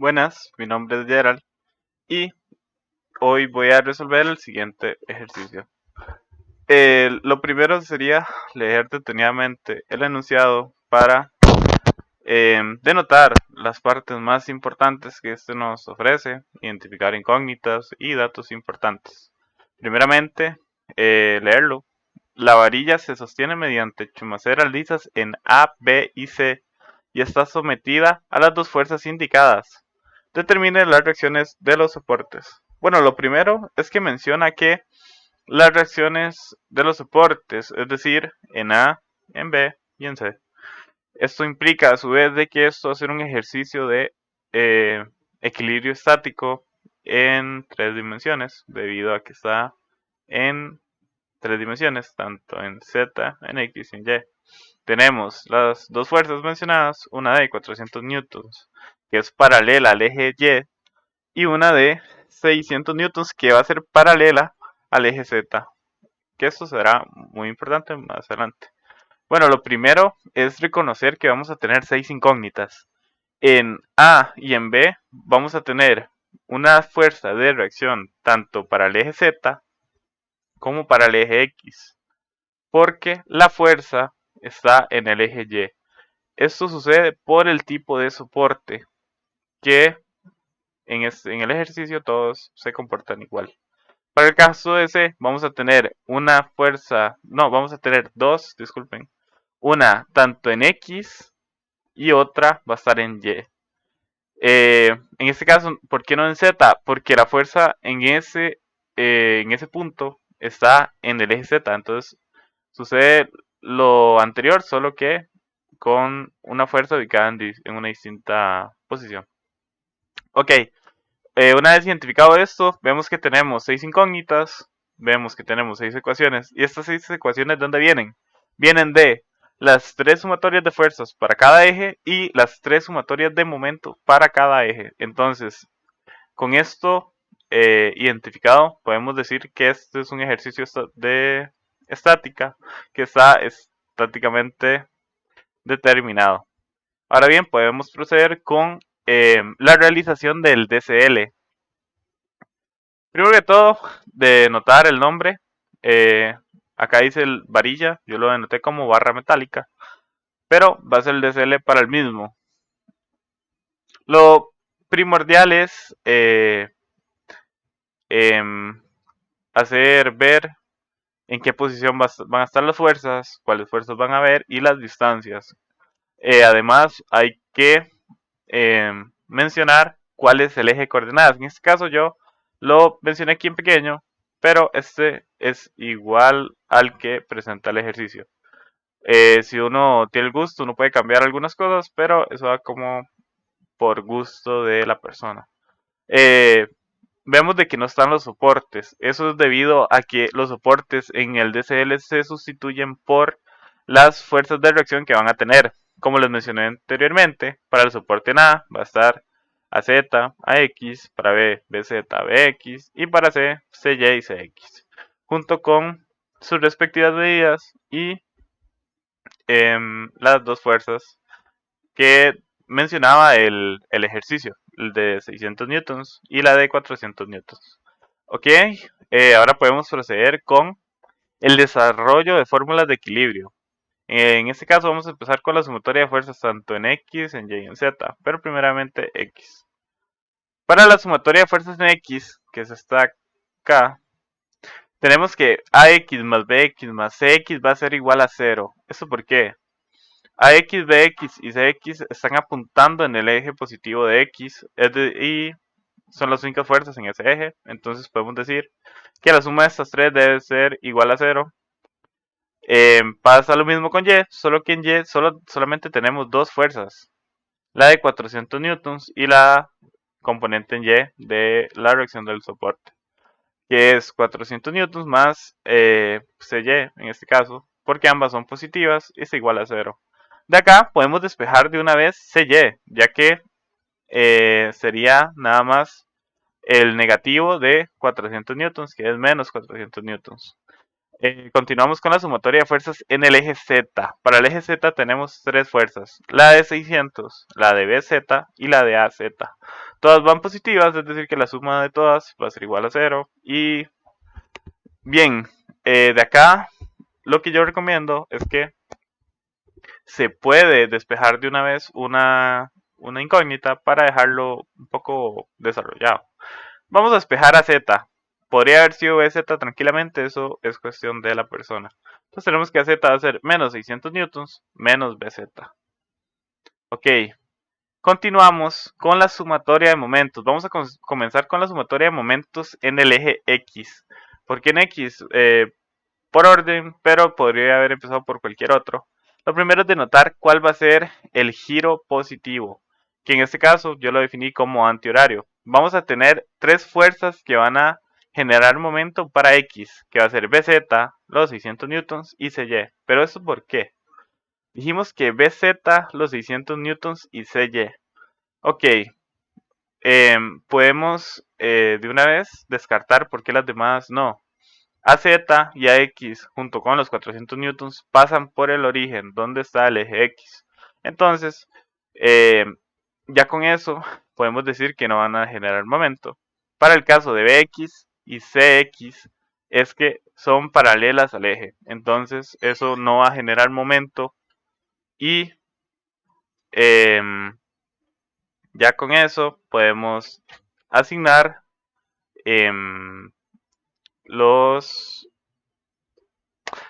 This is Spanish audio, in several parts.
Buenas, mi nombre es Gerald y hoy voy a resolver el siguiente ejercicio. Lo primero sería leer detenidamente el enunciado para denotar las partes más importantes que este nos ofrece, identificar incógnitas y datos importantes. Primeramente, leerlo. La varilla se sostiene mediante chumaceras lisas en A, B y C y está sometida a las dos fuerzas indicadas. Determine las reacciones de los soportes. Bueno, lo primero es que menciona que las reacciones de los soportes, es decir, en A, en B y en C. Esto implica a su vez de que esto va a ser un ejercicio de equilibrio estático en tres dimensiones, debido a que está en tres dimensiones, tanto en Z, en X y en Y. Tenemos las dos fuerzas mencionadas, una de 400 newtons, que es paralela al eje Y una de 600 newtons, que va a ser paralela al eje Z, que esto será muy importante más adelante. Bueno, lo primero es reconocer que vamos a tener 6 incógnitas. En A y en B vamos a tener una fuerza de reacción tanto para el eje Z como para el eje X, porque la fuerza está en el eje Y. Esto sucede por el tipo de soporte, que en el ejercicio todos se comportan igual. Para el caso de C, vamos a tener una fuerza, no, vamos a tener dos, disculpen, una tanto en X y otra va a estar en Y. En este caso, ¿por qué no en Z? Porque la fuerza en ese punto está en el eje Z. Entonces sucede lo anterior, solo que con una fuerza ubicada en una distinta posición. Ok, una vez identificado esto, vemos que tenemos 6 incógnitas, vemos que tenemos 6 ecuaciones. ¿Y estas 6 ecuaciones de dónde vienen? Vienen de las 3 sumatorias de fuerzas para cada eje y las 3 sumatorias de momento para cada eje. Entonces, con esto identificado, podemos decir que este es un ejercicio de estática que está estáticamente determinado. Ahora bien, podemos proceder con la realización del DCL. Primero que todo, denotar el nombre. Acá dice el varilla, yo lo denoté como barra metálica, pero va a ser el DCL para el mismo. Lo primordial es hacer ver en qué posición van a estar las fuerzas, cuáles fuerzas van a haber y las distancias. Además, hay que mencionar cuál es el eje de coordenadas. En este caso yo lo mencioné aquí en pequeño, pero este es igual al que presenta el ejercicio. Si uno tiene el gusto, uno puede cambiar algunas cosas, pero eso va como por gusto de la persona. Vemos de que no están los soportes. Eso es debido a que los soportes en el DCL se sustituyen por las fuerzas de reacción que van a tener. Como les mencioné anteriormente, para el soporte en A va a estar AZ, AX, para B, BZ, BX y para C, CY y CX, junto con sus respectivas medidas y las dos fuerzas que mencionaba el ejercicio, el de 600 newtons y la de 400 newtons. Ok, ahora podemos proceder con el desarrollo de fórmulas de equilibrio. En este caso vamos a empezar con la sumatoria de fuerzas tanto en X, en Y y en Z, pero primeramente X. Para la sumatoria de fuerzas en X, que es esta acá, tenemos que AX más BX más CX va a ser igual a 0. ¿Eso por qué? AX, BX y CX están apuntando en el eje positivo de X y son las únicas fuerzas en ese eje. Entonces podemos decir que la suma de estas tres debe ser igual a 0. Pasa lo mismo con Y, solo que en Y solamente tenemos dos fuerzas. La de 400 newtons y la componente en Y de la reacción del soporte, que es 400 newtons más CY en este caso, porque ambas son positivas y es igual a 0. De acá podemos despejar de una vez CY, ya que sería nada más el negativo de 400 newtons, que es menos 400 newtons. Continuamos con la sumatoria de fuerzas en el eje Z. Para el eje Z tenemos tres fuerzas, la de 600, la de BZ y la de AZ. todas van positivas, es decir que la suma de todas va a ser igual a 0. Y bien, de acá lo que yo recomiendo es que se puede despejar de una vez una incógnita para dejarlo un poco desarrollado. Vamos a despejar a Z. Podría haber sido BZ tranquilamente, eso es cuestión de la persona. Entonces tenemos que Z va a ser menos 600 newtons menos BZ. Ok, continuamos con la sumatoria de momentos. Vamos a comenzar con la sumatoria de momentos en el eje X. ¿Por qué en X? Por orden, pero podría haber empezado por cualquier otro. Lo primero es denotar cuál va a ser el giro positivo, que en este caso yo lo definí como antihorario. Vamos a tener tres fuerzas que van a generar momento para X, que va a ser BZ, los 600 newtons, y CY. ¿Pero eso por qué? Dijimos que BZ, los 600 newtons y CY. Ok, podemos de una vez descartar por qué las demás no. AZ y AX junto con los 400 newtons pasan por el origen donde está el eje X. Entonces, ya con eso podemos decir que no van a generar momento. Para el caso de BX y CX es que son paralelas al eje. Entonces eso no va a generar momento. Y ya con eso podemos asignar los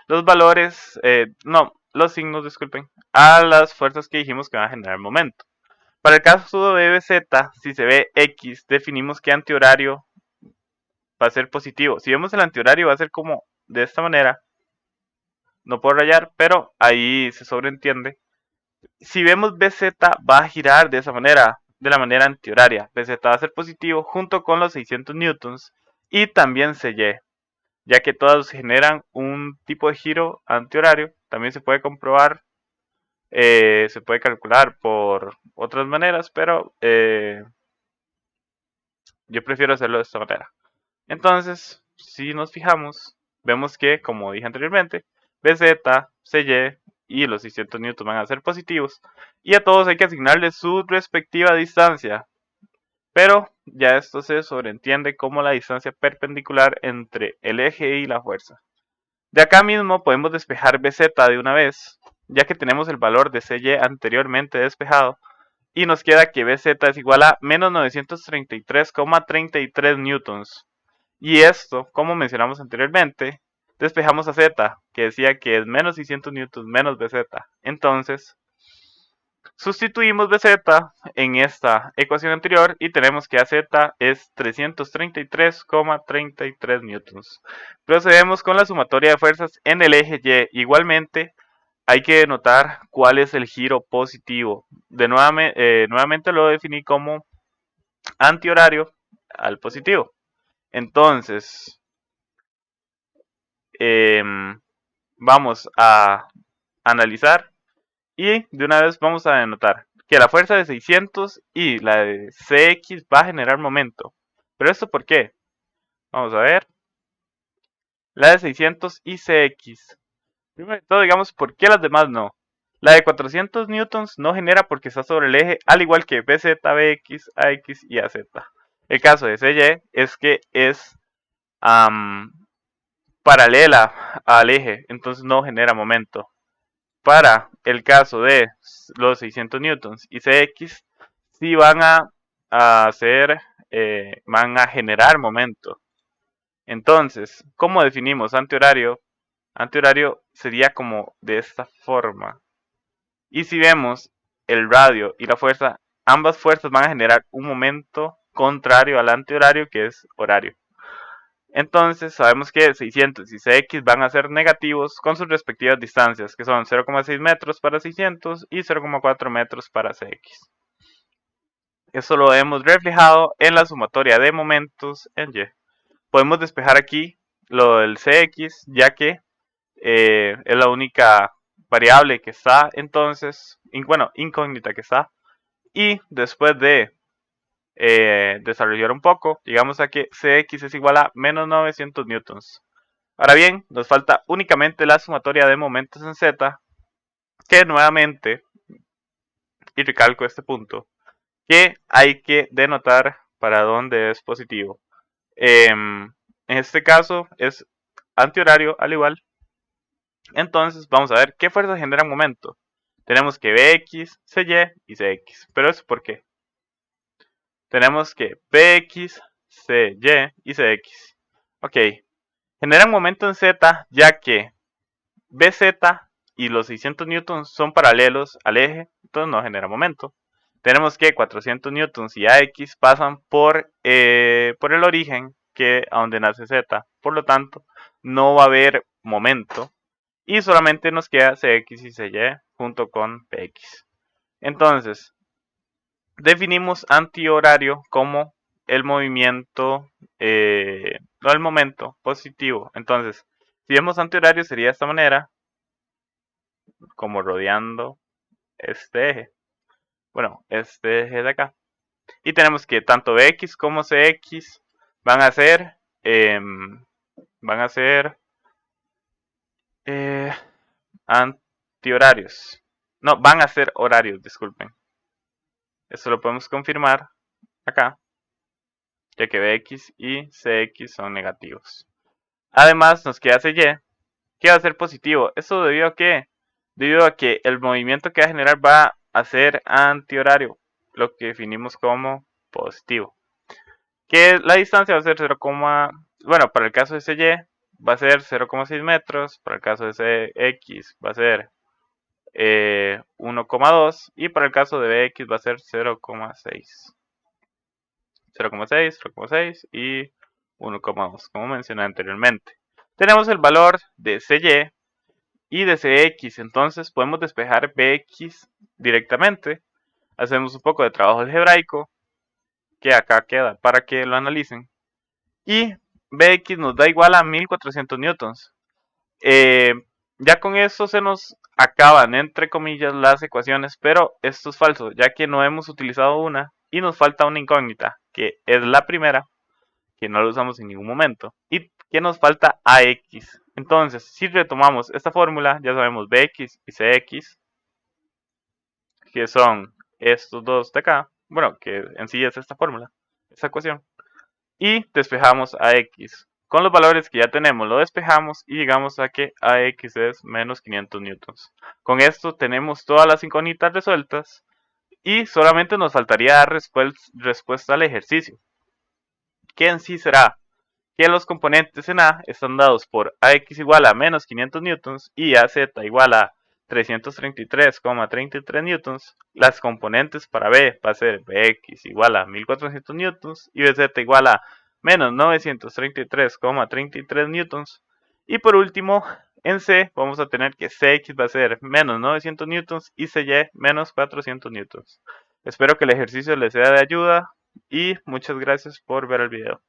valores, no, los signos, disculpen, a las fuerzas que dijimos que van a generar momento. Para el caso de BZ, si se ve X, definimos que antihorario va a ser positivo. Si vemos el antihorario va a ser como de esta manera. No puedo rayar, pero ahí se sobreentiende. Si vemos BZ va a girar de esa manera, de la manera antihoraria. BZ va a ser positivo junto con los 600 newtons y también CY, ya que todas generan un tipo de giro antihorario. También se puede comprobar, se puede calcular por otras maneras, pero yo prefiero hacerlo de esta manera. Entonces, si nos fijamos, vemos que, como dije anteriormente, BZ, CY y los 600 newtons van a ser positivos, y a todos hay que asignarles su respectiva distancia. Pero ya esto se sobreentiende como la distancia perpendicular entre el eje y la fuerza. De acá mismo podemos despejar BZ de una vez, ya que tenemos el valor de CY anteriormente despejado, y nos queda que BZ es igual a menos 933,33 newtons. Y esto, como mencionamos anteriormente, despejamos a Z, que decía que es menos 600 newtons menos BZ. Entonces, sustituimos BZ en esta ecuación anterior y tenemos que AZ es 333,33 newtons. Procedemos con la sumatoria de fuerzas en el eje Y. Igualmente, hay que denotar cuál es el giro positivo. Nuevamente lo definí como antihorario al positivo. Entonces, vamos a analizar y de una vez vamos a denotar que la fuerza de 600 y la de CX va a generar momento. ¿Pero esto por qué? Vamos a ver. La de 600 y CX. Primero de todo, digamos, ¿por qué las demás no? La de 400 newtons no genera porque está sobre el eje, al igual que BZ, BX, AX y AZ. El caso de CY es que es paralela al eje, entonces no genera momento. Para el caso de los 600 newtons y CX, sí van a van a generar momento. Entonces, ¿cómo definimos antihorario? Antihorario sería como de esta forma. Y si vemos el radio y la fuerza, ambas fuerzas van a generar un momento contrario al antihorario, que es horario. Entonces sabemos que 600 y CX van a ser negativos con sus respectivas distancias, que son 0,6 metros para 600 y 0,4 metros para CX. Eso lo hemos reflejado en la sumatoria de momentos en Y. Podemos despejar aquí lo del CX, ya que es la única variable que está, entonces, incógnita que está. Y después de desarrollar un poco, llegamos a que CX es igual a menos 900 newtons. Ahora bien, nos falta únicamente la sumatoria de momentos en Z, que nuevamente, y recalco este punto, que hay que denotar para dónde es positivo. En este caso es antihorario al igual. Entonces vamos a ver qué fuerza genera un momento. Tenemos que Bx, Cy y Cx. Pero eso ¿por qué? Tenemos que Bx, Cy y Cx. Ok. Genera un momento en Z ya que Bz y los 600 newtons son paralelos al eje, entonces no genera momento. Tenemos que 400 newtons y AX pasan por el origen que a donde nace Z, por lo tanto no va a haber momento y solamente nos queda Cx y Cy junto con Px. Entonces definimos antihorario como el movimiento, no el momento positivo. Entonces si vemos antihorario sería de esta manera, como rodeando este eje. Bueno, este eje de acá. Y tenemos que tanto Bx como Cx van a ser antihorarios. No, van a ser horarios, disculpen. Esto lo podemos confirmar acá, ya que Bx y Cx son negativos. Además, nos queda Cy, que va a ser positivo. ¿Esto debido a qué? Debido a que el movimiento que va a generar va a ser antihorario, lo que definimos como positivo. Que la distancia va a ser 0, bueno, para el caso de Cy va a ser 0,6 metros, para el caso de Cx va a ser 1,2 y para el caso de Bx va a ser 0,6. 0,6, 0,6 y 1,2, como mencioné anteriormente. Tenemos el valor de Cy y de Cx, entonces podemos despejar Bx directamente. Hacemos un poco de trabajo algebraico, que acá queda para que lo analicen. Y Bx nos da igual a 1400 newtons. Ya con eso se nos acaban, entre comillas, las ecuaciones, pero esto es falso, ya que no hemos utilizado una y nos falta una incógnita, que es la primera, que no la usamos en ningún momento, y que nos falta AX. Entonces, si retomamos esta fórmula, ya sabemos Bx y Cx, que son estos dos de acá, bueno, que en sí es esta fórmula, esta ecuación, y despejamos a X. Con los valores que ya tenemos lo despejamos y llegamos a que AX es menos 500 newtons. Con esto tenemos todas las incógnitas resueltas y solamente nos faltaría dar respuesta al ejercicio, que en sí será que los componentes en A están dados por AX igual a menos 500 newtons y AZ igual a 333,33 newtons. Las componentes para B va a ser Bx igual a 1400 newtons y Bz igual a menos 933,33 newtons. Y por último, en C vamos a tener que Cx va a ser menos 900 newtons y Cy menos 400 newtons. Espero que el ejercicio les sea de ayuda y muchas gracias por ver el video.